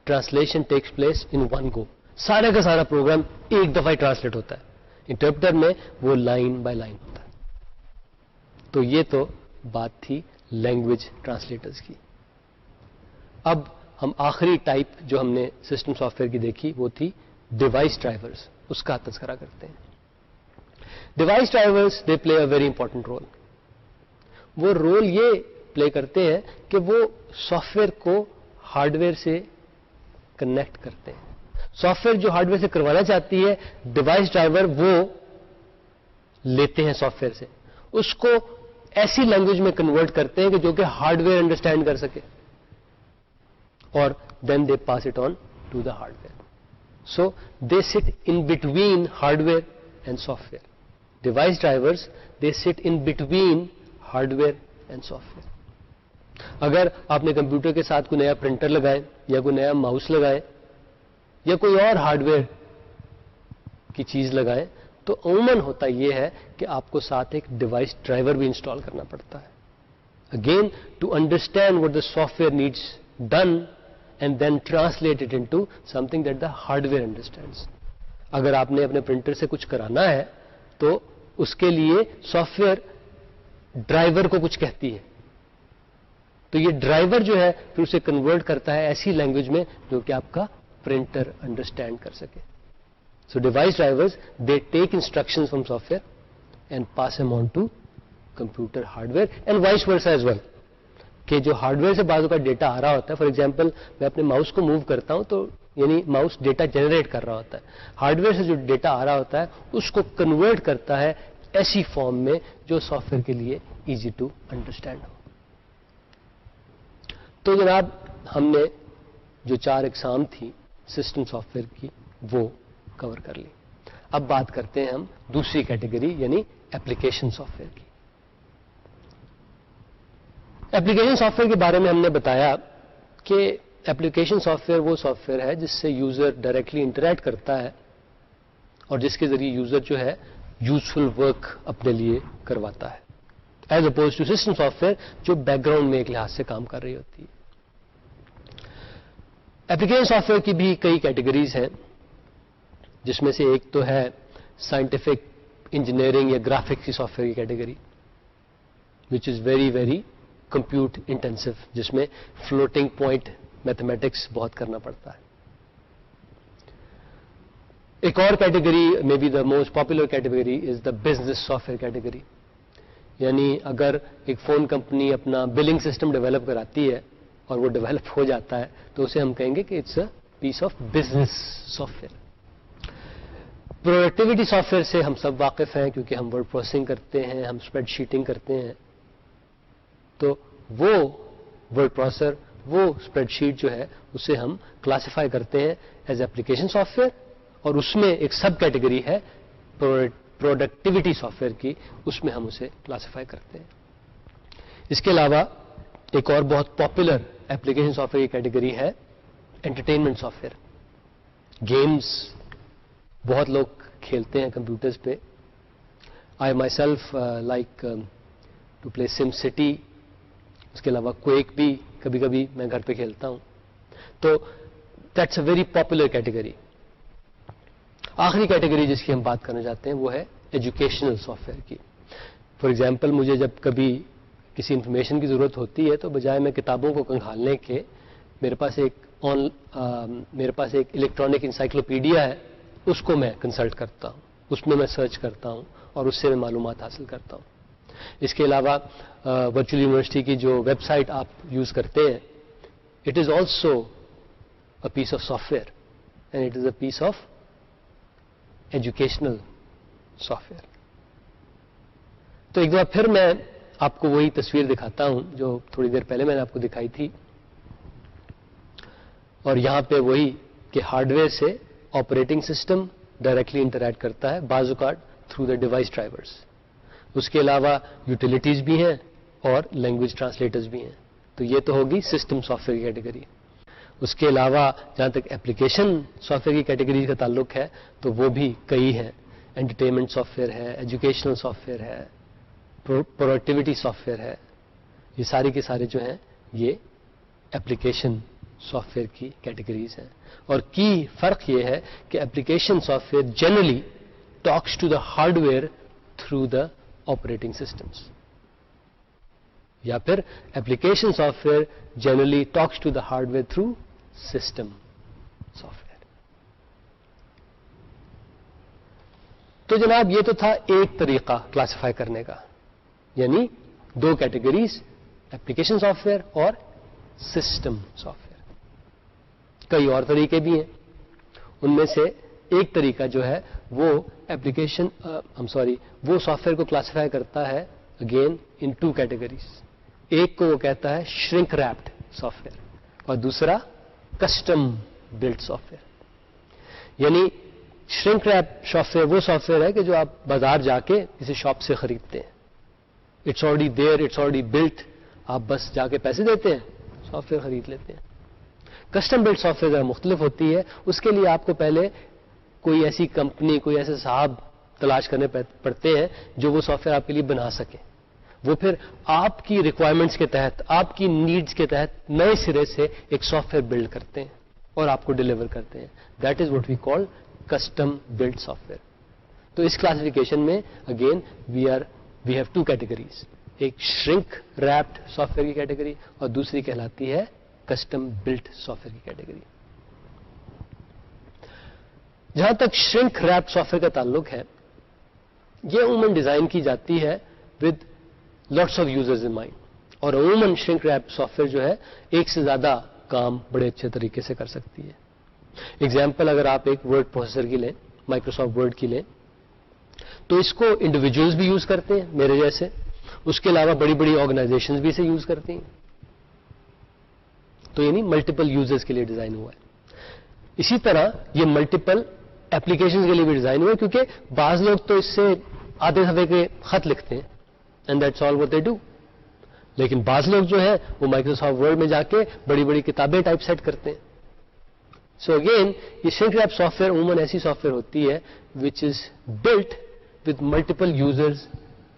translation takes place in one go. سارے کا سارا پروگرام ایک دفعہ ٹرانسلیٹ ہوتا ہے. انٹرپریٹر میں وہ لائن بائی لائن ہوتا ہے. تو یہ تو بات تھی لینگویج ٹرانسلیٹرز کی. اب ہم آخری ٹائپ جو ہم نے سسٹم سافٹ ویئر کی دیکھی وہ تھی ڈیوائس ڈرائیورز. اس کا تذکرہ کرتے ہیں. Device drivers they play a very important role. وہ رول یہ پلے کرتے ہیں کہ وہ سافٹ ویئر کو ہارڈ ویئر سے کنیکٹ کرتے ہیں. سافٹ ویئر جو ہارڈ ویئر سے کروانا چاہتی ہے, ڈیوائس ڈرائیور وہ لیتے ہیں سافٹ ویئر سے, اس کو ایسی لینگویج میں کنورٹ کرتے ہیں کہ جو کہ ہارڈ ویئر انڈرسٹینڈ کر سکے, اور then they pass it on to the hardware. So they sit in between hardware and software. Device drivers they sit in between hardware and software. اگر آپ نے computer کے ساتھ کوئی نیا printer لگائے یا کوئی نیا ماؤس لگائے یا کوئی اور ہارڈ ویئر کی چیز لگائے, تو عموماً ہوتا یہ ہے کہ آپ کو ساتھ ایک ڈیوائس ڈرائیور بھی انسٹال کرنا پڑتا ہے. Again to understand what the software needs done and then translate it into something that the hardware understands. اگر آپ نے اپنے پرنٹر سے کچھ کرانا ہے تو اس کے لیے سافٹ ویئر ڈرائیور کو کچھ کہتی ہے, تو یہ ڈرائیور جو ہے پھر اسے کنورٹ کرتا ہے ایسی لینگویج میں جو کہ آپ کا پرنٹر انڈرسٹینڈ کر سکے. So device drivers they take instruction from software and pass them on to computer hardware and vice versa as well. کہ جو ہارڈ ویئر سے بعض کا ڈیٹا آ رہا ہوتا ہے, فار ایگزامپل میں اپنے ماؤس کو موو کرتا ہوں تو یعنی ماؤس ڈیٹا جنریٹ کر رہا ہوتا ہے, ہارڈ ویئر سے جو ڈیٹا آ رہا ہوتا ہے اس کو کنورٹ کرتا ہے ایسی فارم میں جو سافٹ ویئر کے لیے ایزی ٹو انڈرسٹینڈ ہو. تو جناب ہم نے جو 4 اقسام تھی سسٹم سافٹ ویئر کی وہ کور کر لی. اب بات کرتے ہیں ہم دوسری کیٹیگری یعنی ایپلیکیشن سافٹ ویئر کی. ایپلیکیشن سافٹ ویئر کے بارے میں ہم نے بتایا کہ ایپلیکیشن سافٹ ویئر وہ سافٹ ویئر ہے جس سے یوزر ڈائریکٹلی انٹریکٹ کرتا ہے اور جس کے ذریعے یوزر جو ہے یوزفل ورک اپنے لیے کرواتا ہے, as opposed to system software جو بیک گراؤنڈ میں ایک لحاظ سے کام کر رہی ہوتی ہے. ایپلیکیشن سافٹ ویئر کی بھی کئی کیٹیگریز ہیں, جس میں سے ایک تو ہے سائنٹیفک انجینئرنگ یا گرافکس کی سافٹ ویئر کی category, which is very very compute intensive, جس میں فلوٹنگ پوائنٹ میتھمیٹکس بہت کرنا پڑتا ہے. ایک اور category may be the most popular category is the business software category. یعنی اگر ایک فون کمپنی اپنا بلنگ سسٹم ڈیولپ کراتی ہے اور وہ ڈیولپ ہو جاتا ہے تو اسے ہم کہیں گے کہ it's a piece of business software. Productivity software سے ہم سب واقف ہیں کیونکہ ہم ورڈ پروسیسنگ کرتے ہیں, ہم اسپریڈ شیٹنگ کرتے ہیں, تو وہ ورڈ پروسیسر وہ اسپریڈ شیٹ جو ہے اسے ہم کلاسیفائی کرتے ہیں ایز ایپلیکیشن سافٹ ویئر اور اس میں ایک سب کیٹیگری ہے پروڈکٹیوٹی سافٹ ویئر کی، اس میں ہم اسے کلاسیفائی کرتے ہیں. اس کے علاوہ ایک اور بہت پاپولر ایپلیکیشن سافٹ ویئر کی کیٹیگری ہے انٹرٹینمنٹ سافٹ ویئر. گیمز بہت لوگ کھیلتے ہیں کمپیوٹرز پہ. I myself like to play SimCity. اس کے علاوہ کویک بھی کبھی کبھی میں گھر پہ کھیلتا ہوں. تو that's a very popular category. آخری کیٹیگری جس کی ہم بات کرنا چاہتے ہیں وہ ہے ایجوکیشنل سافٹ ویئر کی. فار ایگزامپل مجھے جب کبھی کسی انفارمیشن کی ضرورت ہوتی ہے تو بجائے میں کتابوں کو کھنگالنے کے میرے پاس ایک الیکٹرانک انسائکلوپیڈیا ہے، اس کو میں کنسلٹ کرتا ہوں، اس میں سرچ کرتا ہوں اور اس سے میں معلومات حاصل کرتا ہوں. اس کے علاوہ ورچوئل یونیورسٹی کی جو ویب سائٹ آپ یوز کرتے ہیں، it is also a piece of software and it is a piece of educational software. تو ایک دفعہ پھر میں آپ کو وہی تصویر دکھاتا ہوں جو تھوڑی دیر پہلے میں نے آپ کو دکھائی تھی. اور یہاں پہ وہی کہ ہارڈ ویئر سے آپریٹنگ سسٹم ڈائریکٹلی انٹریکٹ کرتا ہے بعض اوقات تھرو دا ڈیوائس ڈرائیورس. اس کے علاوہ یوٹیلیٹیز بھی ہیں اور لینگویج ٹرانسلیٹرز بھی ہیں. تو یہ تو ہوگی سسٹم سافٹ ویئر کی کیٹیگری. اس کے علاوہ جہاں تک ایپلیکیشن سافٹ ویئر کی کیٹیگری کا تعلق ہے تو وہ بھی کئی ہیں. انٹرٹینمنٹ سافٹ ویئر ہے، ایجوکیشنل سافٹ ویئر ہے، پروڈکٹیوٹی سافٹ ویئر ہے. یہ سارے کے سارے جو ہیں یہ ایپلیکیشن سافٹ ویئر کی کیٹیگریز ہیں. اور کی فرق یہ ہے کہ application software generally talks to the hardware through the operating systems, یا پھر application software generally talks to the hardware through system software. تو جناب یہ تو تھا ایک طریقہ کلاسیفائی کرنے کا، یعنی دو کیٹیگریز ایپلیکیشن سافٹ ویئر اور سسٹم سافٹ ویئر. کئی اور طریقے بھی ہیں. ان میں سے ایک طریقہ جو ہے وہ ایپلیکیشن وہ سافٹ ویئر کو کلاسیفائی کرتا ہے اگین ان ٹو کیٹیگریز. ایک کو وہ کہتا ہے شرنک ریپڈ سافٹ ویئر اور دوسرا کسٹم بلڈ سافٹ ویئر. یعنی شرنک ریپ سافٹ ویئر وہ سافٹ ویئر ہے کہ جو آپ بازار جا کے کسی شاپ سے خریدتے ہیں. It's already there, it's already built, آپ بس جا کے پیسے دیتے ہیں، سافٹ ویئر خرید لیتے ہیں. کسٹم بلڈ سافٹ ویئر مختلف ہوتی ہے. اس کے لیے آپ کو پہلے کوئی ایسی کمپنی، کوئی ایسے صاحب تلاش کرنے پڑتے ہیں جو وہ سافٹ ویئر آپ کے لیے بنا سکے. وہ پھر آپ کی ریکوائرمنٹس کے تحت، آپ کی نیڈز کے تحت نئے سرے سے ایک سافٹ ویئر بلڈ کرتے ہیں اور آپ کو ڈیلیور کرتے ہیں. That is what we call custom built software. تو اس کلاسیفیکیشن میں again we have two categories. ایک شرنک ریپڈ سافٹ ویئر کی کیٹیگری اور دوسری کہلاتی ہے کسٹم بلڈ سافٹ ویئر کی کیٹیگری. جہاں تک شرنک ریپڈ سافٹ ویئر کا تعلق ہے، یہ عموماً ڈیزائن کی جاتی ہے with lots of users in mind. اور عموماً شرنک ریپڈ سافٹ ویئر جو ہے ایک سے زیادہ کام بڑے اچھے طریقے سے کر سکتی ہے. ایگزامپل اگر آپ ایک ورڈ پروسیسر کی لیں، مائکروسافٹ ورڈ کی لیں، تو اس کو انڈیویجولز بھی یوز کرتے ہیں میرے جیسے. اس کے علاوہ بڑی بڑی آرگنائزیشنز بھی اسے یوز کرتی ہیں. تو یعنی ملٹیپل یوزرز کے لیے ڈیزائن ہوا ہے. اسی طرح یہ ملٹیپل ایپلیکیشنز کے لیے بھی ڈیزائن ہوا ہے، کیونکہ بعض لوگ تو اس سے آدھے صفحے کے خط لکھتے ہیں and that's all what they do. لیکن بعض لوگ جو ہیں وہ مائکروسافٹ ورڈ میں جا کے بڑی بڑی کتابیں ٹائپ سیٹ کرتے ہیں. سو اگین یہ شرنک ریپ سافٹ ویئر عموماً ایسی سافٹ ویئر ہوتی ہے which is built with multiple users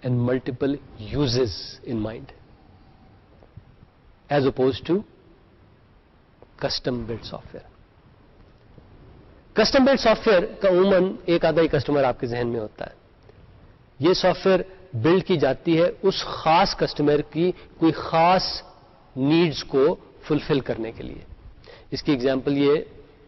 and multiple uses in mind as opposed to custom built software. Custom built software کا عموماً ایک آدھا ہی کسٹمر آپ کے ذہن میں ہوتا ہے. یہ سافٹ ویئر بلڈ کی جاتی ہے اس خاص کسٹمر کی کوئی خاص نیڈز کو فلفل کرنے کے لیے. اس کی ایگزامپل یہ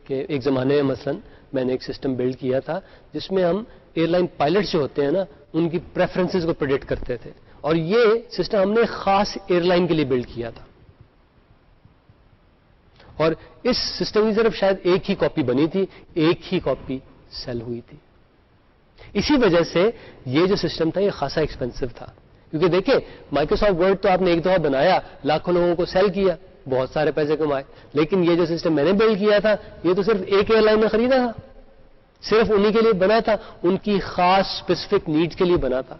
کہ ایک زمانے میں مثلا میں نے ایک سسٹم بلڈ کیا تھا جس میں ہم ایئر لائن پائلٹ جو ہوتے ہیں نا، ان کی پریفرنسز کو پریڈکٹ کرتے تھے. اور یہ سسٹم ہم نے خاص ایئر لائن کے لیے بلڈ کیا تھا. اور اس سسٹم کی صرف شاید ایک ہی کاپی بنی تھی، ایک ہی کاپی سیل ہوئی تھی. اسی وجہ سے یہ جو سسٹم تھا یہ خاصا ایکسپینسو تھا. کیونکہ دیکھیں مائکروسافٹ ورڈ تو آپ نے ایک دفعہ بنایا، لاکھوں لوگوں کو سیل کیا، بہت سارے پیسے کمائے. لیکن یہ جو سسٹم میں نے بلڈ کیا تھا یہ تو صرف ایک ایئر لائن میں خریدا تھا. صرف انہی کے لیے بنا تھا, ان کی خاص اسپیسیفک نیڈز کے لیے بنا تھا,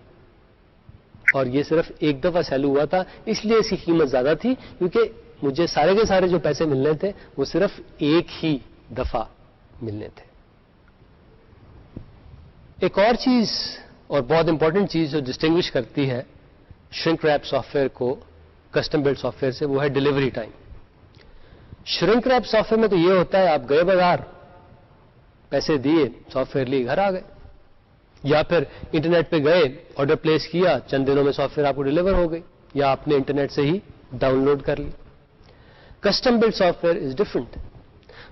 اور یہ صرف ایک دفعہ سیل ہوا تھا, اس لیے اس کی قیمت زیادہ تھی, کیونکہ مجھے سارے کے سارے جو پیسے ملنے تھے وہ صرف ایک ہی دفعہ ملنے تھے. ایک اور چیز, اور بہت امپورٹنٹ چیز جو ڈسٹنگوش کرتی ہے شرنک ریپ سافٹ ویئر کو کسٹم بلڈ سافٹ ویئر سے, وہ ہے delivery time. Shrink wrap software میں تو یہ ہوتا ہے آپ گئے بازار, پیسے دیے, سافٹ ویئر لیے گھر آ گئے, یا پھر انٹرنیٹ پہ گئے, آرڈر پلیس کیا, چند دنوں میں سافٹ ویئر آپ کو ڈلیور ہو گئی, یا آپ نے انٹرنیٹ سے ہی ڈاؤن لوڈ کر لی. Custom built software is different.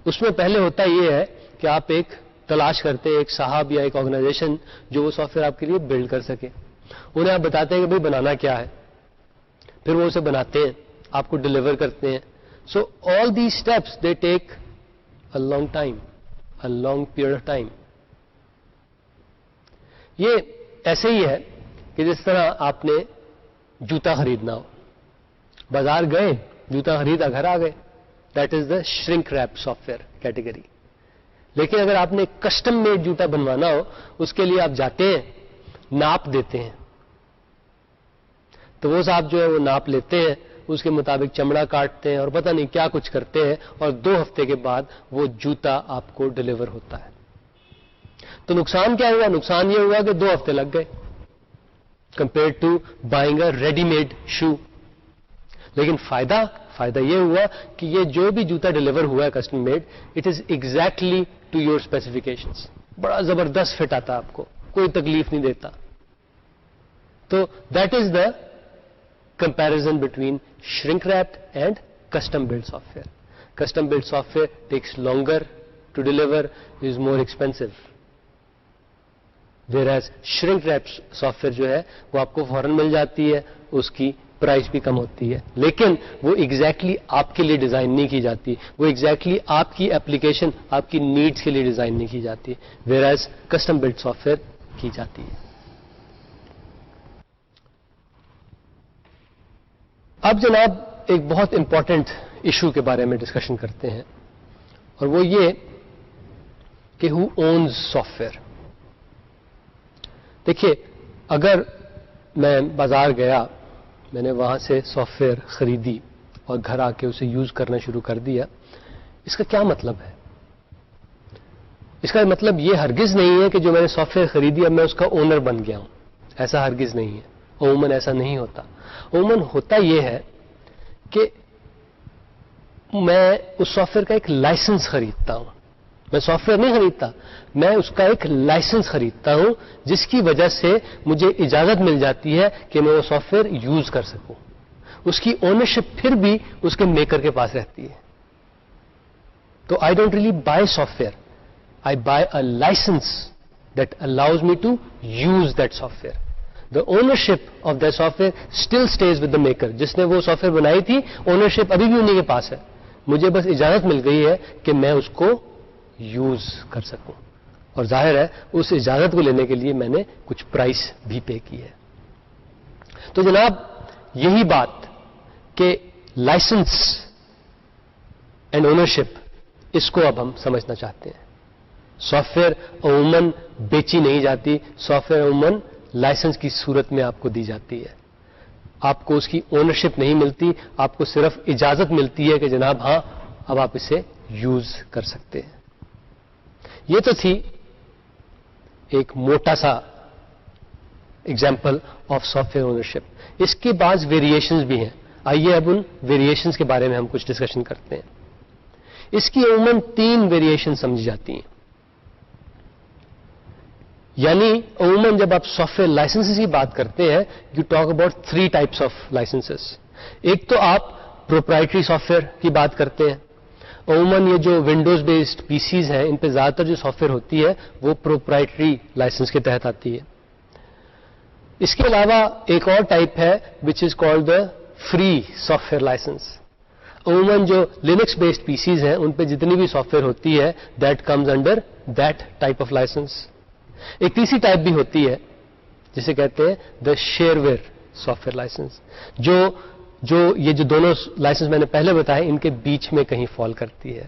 اس میں پہلے ہوتا یہ ہے کہ آپ ایک تلاش کرتے ہیں, ایک صاحب یا ایک آرگنائزیشن جو وہ سافٹ ویئر آپ کے لیے بلڈ کر سکے. انہیں آپ بتاتے ہیں کہ بھائی بنانا کیا ہے, پھر وہ اسے بناتے ہیں, آپ کو ڈلیور کرتے ہیں. So all these steps they take a long time, a long period of time. یہ ایسے ہی ہے کہ جس طرح آپ نے جوتا خریدنا ہو, بازار گئے, جوتا خریدا, گھر آ گئے, that is the shrink wrap software category. لیکن اگر آپ نے کسٹم میڈ جوتا بنوانا ہو, اس کے لیے آپ جاتے ہیں, ناپ دیتے ہیں, تو وہ صاحب جو ہے وہ ناپ لیتے ہیں, اس کے مطابق چمڑا کاٹتے ہیں اور پتہ نہیں کیا کچھ کرتے ہیں, اور 2 ہفتے کے بعد وہ جوتا آپ کو ڈلیور ہوتا ہے. تو نقصان کیا ہوا؟ نقصان یہ ہوا کہ 2 ہفتے لگ گئے compare to buying a ready made shoe. لیکن فائدہ یہ ہوا کہ یہ جو بھی جوتا ڈلیور ہوا ہے custom made, it is exactly to your specifications. بڑا زبردست فٹ آتا آپ کو, کوئی تکلیف نہیں دیتا. تو that is the comparison between shrink wrapped and custom built software. Custom built software takes longer to deliver, is more expensive. Whereas shrink wrapped software جو ہے وہ آپ کو فوراً مل جاتی ہے, اس کی پرائس بھی کم ہوتی ہے, لیکن وہ ایگزیکٹلی آپ کے لیے ڈیزائن نہیں کی جاتی, وہ ایگزیکٹلی آپ کی اپلیکیشن, آپ کی نیڈز کے لیے ڈیزائن نہیں کی جاتی, whereas custom built software کی جاتی ہے. اب جناب ایک بہت امپورٹنٹ ایشو کے بارے میں ڈسکشن کرتے ہیں, اور وہ یہ کہ ہو اونز سافٹ ویئر. دیکھیے, اگر میں بازار گیا, میں نے وہاں سے سافٹ ویئر خریدی اور گھر آ کے اسے یوز کرنا شروع کر دیا, اس کا کیا مطلب ہے؟ اس کا مطلب یہ ہرگز نہیں ہے کہ جو میں نے سافٹ ویئر خریدی اب میں اس کا اونر بن گیا ہوں. ایسا ہرگز نہیں ہے, عموماً ایسا نہیں ہوتا. عموماً ہوتا یہ ہے کہ میں اس سافٹ ویئر کا ایک لائسنس خریدتا ہوں. میں سافٹ ویئر نہیں خریدتا, میں اس کا ایک لائسنس خریدتا ہوں, جس کی وجہ سے مجھے اجازت مل جاتی ہے کہ میں وہ سافٹ ویئر یوز کر سکوں. اس کی اونرشپ پھر بھی اس کے میکر کے پاس رہتی ہے. تو I don't really buy software, I buy a licence that allows me to use that software. The ownership of that software still stays with the maker. جس نے وہ سافٹ ویئر بنائی تھی, ownership ابھی بھی انہیں کے پاس ہے. مجھے بس اجازت مل گئی ہے کہ میں اس کو یوز کر سکوں, اور ظاہر ہے اس اجازت کو لینے کے لیے میں نے کچھ پرائس بھی پے کی ہے. تو جناب یہی بات کہ لائسنس اینڈ اونرشپ, اس کو اب ہم سمجھنا چاہتے ہیں. سافٹ ویئر عموماً بیچی نہیں جاتی, سافٹ ویئر عموماً لائسنس کی صورت میں آپ کو دی جاتی ہے. آپ کو اس کی اونرشپ نہیں ملتی, آپ کو صرف اجازت ملتی ہے کہ جناب ہاں اب آپ اسے یوز کر سکتے ہیں. یہ تو تھی ایک موٹا سا example of software ownership. اس کے بعض ویریشنز بھی ہیں. آئیے اب ان ویریشنز کے بارے میں ہم کچھ ڈسکشن کرتے ہیں. اس کی عموماً 3 ویریشن سمجھی جاتی ہیں. یعنی عموماً جب آپ سافٹ ویئر لائسنسز کی بات کرتے ہیں, you talk about 3 types of licences. ایک تو آپ پروپرائٹری سافٹ ویئر کی بات کرتے ہیں. عموماً یہ جو ونڈوز بیسڈ پی سیز ہیں, ان پہ زیادہ تر جو سافٹ ویئر ہوتی ہے وہ پروپرائٹری لائسنس کے تحت آتی ہے. اس کے علاوہ ایک اور ٹائپ ہے which is called the free soft where license. عموماً جو لینکس بیسڈ پی سیز ہیں ان پہ جتنی بھی سافٹ ویئر ہوتی ہے that comes under that type of licence. ایک تیسری ٹائپ بھی ہوتی ہے جسے کہتے ہیں the shareware where soft where لائسنس, جو یہ جو دونوں لائسنس میں نے پہلے بتائے ان کے بیچ میں کہیں فال کرتی ہے.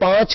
5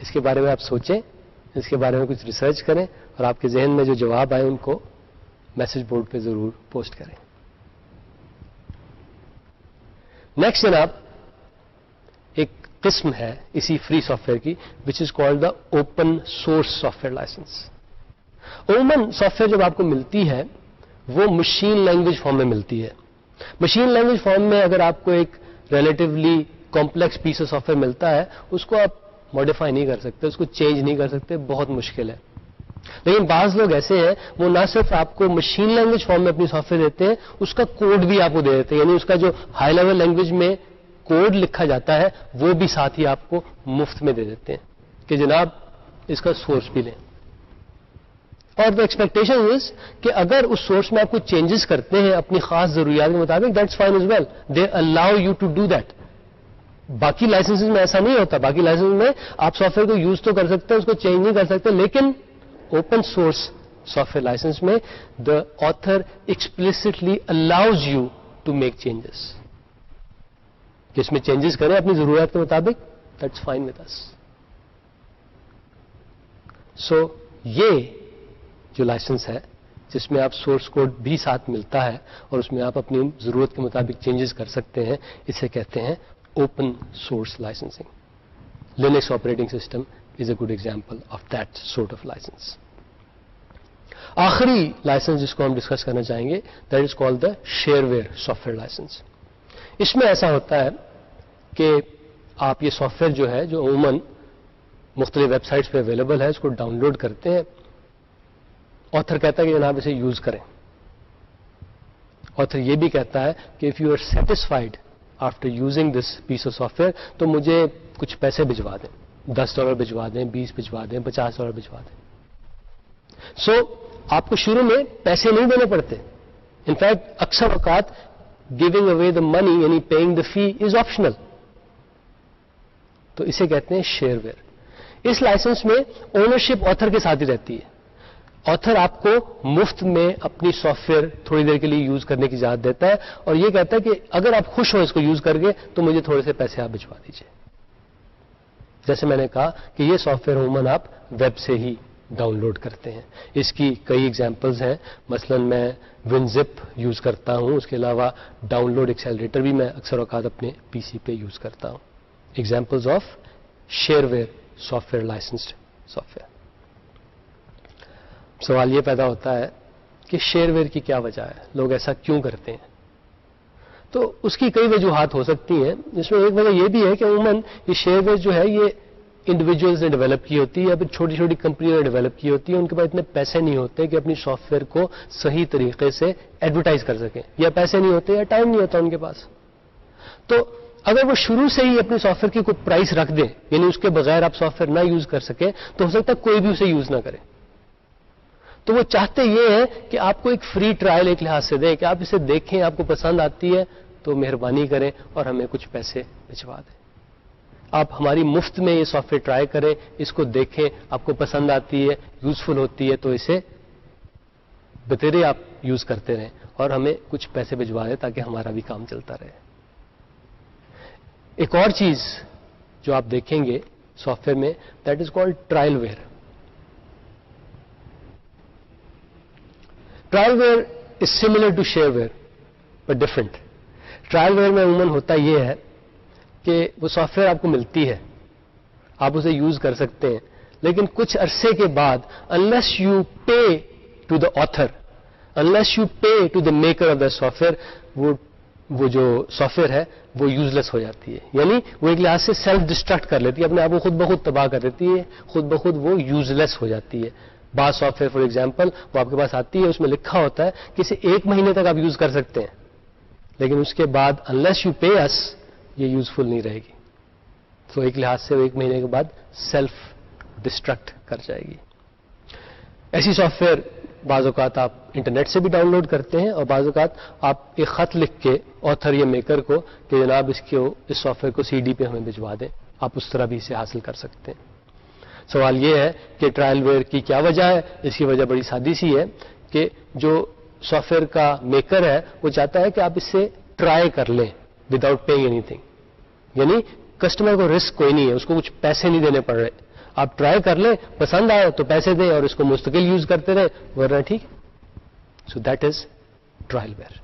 اس کے بارے میں آپ سوچیں, اس کے بارے میں کچھ ریسرچ کریں, اور آپ کے ذہن میں جو جواب آئے ان کو میسج بورڈ پہ ضرور پوسٹ کریں. نیکسٹ جناب ایک قسم ہے اسی فری سافٹ ویئر کی, which is called the open source soft where license. عموماً سافٹ ویئر جب آپ کو ملتی ہے وہ مشین لینگویج فارم میں ملتی ہے. مشین لینگویج فارم میں اگر آپ کو ایک relatively complex piece of software ملتا ہے, اس کو آپ ماڈیفائی نہیں کر سکتے, اس کو چینج نہیں کر سکتے, بہت مشکل ہے. لیکن بعض لوگ ایسے ہیں وہ نہ صرف آپ کو مشین لینگویج فارم میں اپنی سافٹ ویئر دیتے ہیں, اس کا کوڈ بھی آپ کو دے دیتے ہیں, یعنی اس کا جو ہائی لیول لینگویج میں کوڈ لکھا جاتا ہے وہ بھی ساتھ ہی آپ کو مفت میں دے دیتے ہیں کہ جناب اس کا سورس بھی لیں. اور دا ایکسپیکٹیشن از کہ اگر اس سورس میں آپ کو چینجز کرتے ہیں اپنی خاص ضروریات کے مطابق, that's fine as well, they allow you to do that. باقی لائسنس میں ایسا نہیں ہوتا. باقی لائسنس میں آپ سافٹ ویئر کو یوز تو کر سکتے ہیں, اس کو چینج نہیں کر سکتے, لیکن open source soft where license میں the author explicitly allows you to make changes, کہ اس میں چینجز کریں اپنی ضروریات کے مطابق, دیٹس فائن ود اس. سو یہ جو لائسنس ہے جس میں آپ سورس کوڈ بھی ساتھ ملتا ہے اور اس میں آپ اپنی ضرورت کے مطابق چینجز کر سکتے ہیں, اسے کہتے ہیں open source licensing. Linux operating system is a good example of that sort of license. آخری لائسنس جس کو ہم ڈسکس کرنا چاہیں گے, that is called the shareware software license. اس میں ایسا ہوتا ہے کہ آپ یہ سافٹ ویئر جو ہے جو عموماً مختلف ویب سائٹس پہ اویلیبل ہے, اس کو ڈاؤن لوڈ کرتے ہیں. آتھر کہتا ہے کہ جناب اسے یوز کریں. آتھر یہ بھی کہتا ہے کہ if you are satisfied after using this piece of software تو مجھے کچھ پیسے بھجوا دیں, $10 بھجوا دیں, 20 بھجوا دیں, $50 بھجوا دیں. سو آپ کو شروع میں پیسے نہیں دینے پڑتے. انفیکٹ اکثر اوقات گیونگ اوے دا منی یعنی پیئنگ دا فی از آپشنل. تو اسے کہتے ہیں شیئر ویئر. اس لائسنس میں اونرشپ آتھر کے ساتھ ہی رہتی ہے. آتھر آپ کو مفت میں اپنی سافٹ ویئر تھوڑی دیر کے لیے یوز کرنے کی اجازت دیتا ہے, اور یہ کہتا ہے کہ اگر آپ خوش ہو اس کو یوز کر کے تو مجھے تھوڑے سے پیسے آپ بھجوا دیجیے. جیسے میں نے کہا کہ یہ سافٹ ویئر عموماً آپ ویب سے ہی ڈاؤن لوڈ کرتے ہیں. اس کی کئی ایگزامپلز ہیں. مثلا میں ونزپ یوز کرتا ہوں, اس کے علاوہ ڈاؤن لوڈ ایکسیلریٹر بھی میں اکثر اوقات اپنے پی سی پہ یوز کرتا ہوں. Examples of share where soft where licensed soft where. سوال یہ پیدا ہوتا ہے کہ شیئر ویئر کی کیا وجہ ہے, لوگ ایسا کیوں کرتے ہیں؟ تو اس کی کئی وجوہات ہو سکتی ہیں. جس میں ایک وجہ یہ بھی ہے کہ عموماً یہ شیئر ویئر جو ہے یہ انڈیویجولز نے ڈیولپ کی ہوتی ہے یا پھر چھوٹی چھوٹی کمپنیوں نے ڈیولپ کی ہوتی ہے. ان کے پاس اتنے پیسے نہیں ہوتے کہ اپنی سافٹ ویئر کو صحیح طریقے سے ایڈورٹائز کر سکیں, یا پیسے نہیں ہوتے یا ٹائم نہیں ہوتا ان کے پاس. تو اگر وہ شروع سے ہی اپنی سافٹ ویئر کی کوئی پرائس رکھ دیں, یعنی اس کے بغیر آپ سافٹ ویئر نہ یوز کر سکیں, تو ہو سکتا ہے کوئی بھی اسے یوز نہ کرے. تو وہ چاہتے یہ ہے کہ آپ کو ایک فری ٹرائل ایک لحاظ سے دیں کہ آپ اسے دیکھیں, آپ کو پسند آتی ہے تو مہربانی کریں اور ہمیں کچھ پیسے بھجوا دیں. آپ ہماری مفت میں یہ سافٹ ویئر ٹرائی کریں, اس کو دیکھیں, آپ کو پسند آتی ہے, یوزفل ہوتی ہے تو اسے بتیرے آپ یوز کرتے رہیں اور ہمیں کچھ پیسے بھجوا دیں تاکہ ہمارا بھی کام چلتا رہے. ایک اور چیز جو آپ دیکھیں گے سافٹ ویئر میں, that is called trialware. Trialware is similar to shareware but different. Trialware میں عموماً ہوتا یہ ہے کہ وہ سافٹ ویئر آپ کو ملتی ہے, آپ اسے یوز کر سکتے ہیں, لیکن کچھ عرصے کے بعد unless you pay to the author, unless you pay to the maker of the software, وہ جو سافٹ ویئر ہے وہ یوزلیس ہو جاتی ہے. یعنی وہ ایک لحاظ سے سیلف ڈسٹرکٹ کر لیتی ہے, اپنے آپ کو خود بخود تباہ کر دیتی ہے, خود بخود وہ یوزلیس ہو جاتی ہے. بعض سافٹ ویئر فار ایگزامپل وہ آپ کے پاس آتی ہے, اس میں لکھا ہوتا ہے کہ اسے 1 مہینے تک آپ یوز کر سکتے ہیں, لیکن اس کے بعد انلیس یو پے اس یہ یوزفل نہیں رہے گی. تو ایک لحاظ سے وہ 1 مہینے کے بعد سیلف ڈسٹرکٹ کر جائے گی. ایسی سافٹ ویئر بعض اوقات آپ انٹرنیٹ سے بھی ڈاؤن لوڈ کرتے ہیں, اور بعض اوقات آپ ایک خط لکھ کے آتھر یا میکر کو کہ جناب اس سافٹ ویئر کو CD پہ ہمیں بھجوا دیں, آپ اس طرح بھی اسے حاصل کر سکتے ہیں. سوال یہ ہے کہ ٹرائل ویئر کی کیا وجہ ہے؟ اس کی وجہ بڑی سادی سی ہے کہ جو سافٹ ویئر کا میکر ہے وہ چاہتا ہے کہ آپ اس سے ٹرائی کر لیں وداؤٹ پیئنگ اینی تھنگ. یعنی کسٹمر کو رسک کوئی نہیں ہے, اس کو کچھ پیسے نہیں دینے پڑ رہے. آپ ٹرائی کر لیں, پسند آئے تو پیسے دیں اور اس کو مستقل یوز کرتے رہیں, ورنہ ٹھیک. So that is trial where.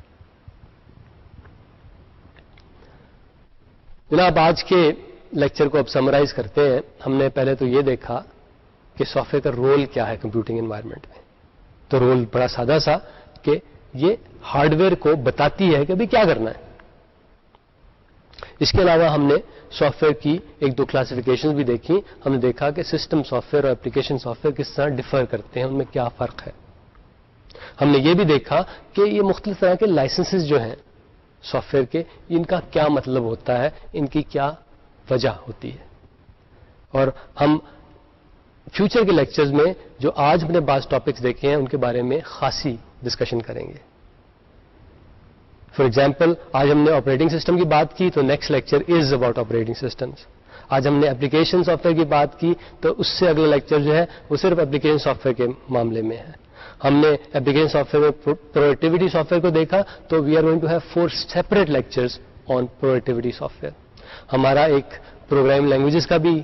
جناب آج کے لیکچر کو اب سمرائز کرتے ہیں. ہم نے پہلے تو یہ دیکھا کہ سافٹ ویئر کا رول کیا ہے کمپیوٹنگ انوائرمنٹ میں. تو رول بڑا سادہ سا کہ یہ ہارڈ ویئر کو بتاتی ہے کہ ابھی کیا کرنا ہے. اس کے علاوہ ہم نے سافٹ ویئر کی ایک دو کلاسیفیکیشن بھی دیکھی. ہم نے دیکھا کہ سسٹم سافٹ ویئر اور اپلیکیشن سافٹ ویئر کس طرح ڈفر کرتے ہیں, ان میں کیا فرق ہے. ہم نے یہ بھی دیکھا کہ یہ مختلف طرح کے لائسنسز جو ہیں سافٹ ویئر کے, ان کا کیا مطلب ہوتا ہے, ان کی کیا وجہ ہوتی ہے. اور ہم فیوچر کے لیکچرز میں جو آج ہم نے بعض ٹاپکس دیکھے ہیں ان کے بارے میں خاصی ڈسکشن کریں گے. فار ایگزامپل آج ہم نے آپریٹنگ سسٹم کی بات کی تو next lecture is about operating systems. آج ہم نے اپلیکیشن سافٹ ویئر کی بات کی تو اس سے اگلا لیکچر جو ہے وہ صرف اپلیکیشن سافٹ ویئر کے معاملے میں ہے. ہم نے اپلیکیشن سافٹ ویئر میں پروڈکٹیوٹی سافٹ ویئر کو دیکھا تو we are going to have 4 separate lectures on productivity software. ہمارا ایک پروگرامنگ لینگویجز کا بھی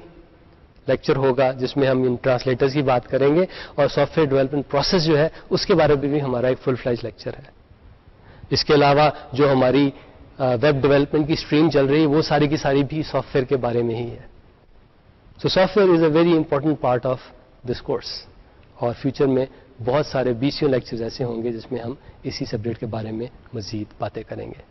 لیکچر ہوگا جس میں ہم ان ٹرانسلیٹرز کی بات کریں گے, اور سافٹ ویئر ڈیولپمنٹ پروسیس جو ہے اس کے بارے میں بھی ہمارا ایک فل فلیج لیکچر ہے. اس کے علاوہ جو ہماری ویب ڈیولپمنٹ کی اسٹریم چل رہی ہے وہ ساری کی ساری بھی سافٹ ویئر کے بارے میں ہی ہے. So software is a very important part of this course, اور فیوچر میں بہت سارے 20 لیکچرز ایسے ہوں گے جس میں ہم اسی سبجیکٹ کے بارے میں مزید باتیں کریں گے.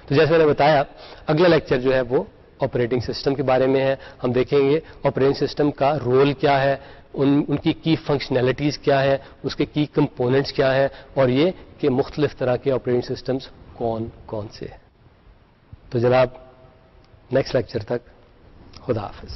تو جیسے میں نے بتایا اگلا لیکچر جو ہے وہ آپریٹنگ سسٹم کے بارے میں ہے. ہم دیکھیں گے آپریٹنگ سسٹم کا رول کیا ہے, ان کی کی فنکشنلٹیز کیا ہے, اس کے کی کمپوننٹس کیا ہے, اور یہ کہ مختلف طرح کے آپریٹنگ سسٹمز کون کون سے ہیں. تو جناب نیکسٹ لیکچر تک خدا حافظ.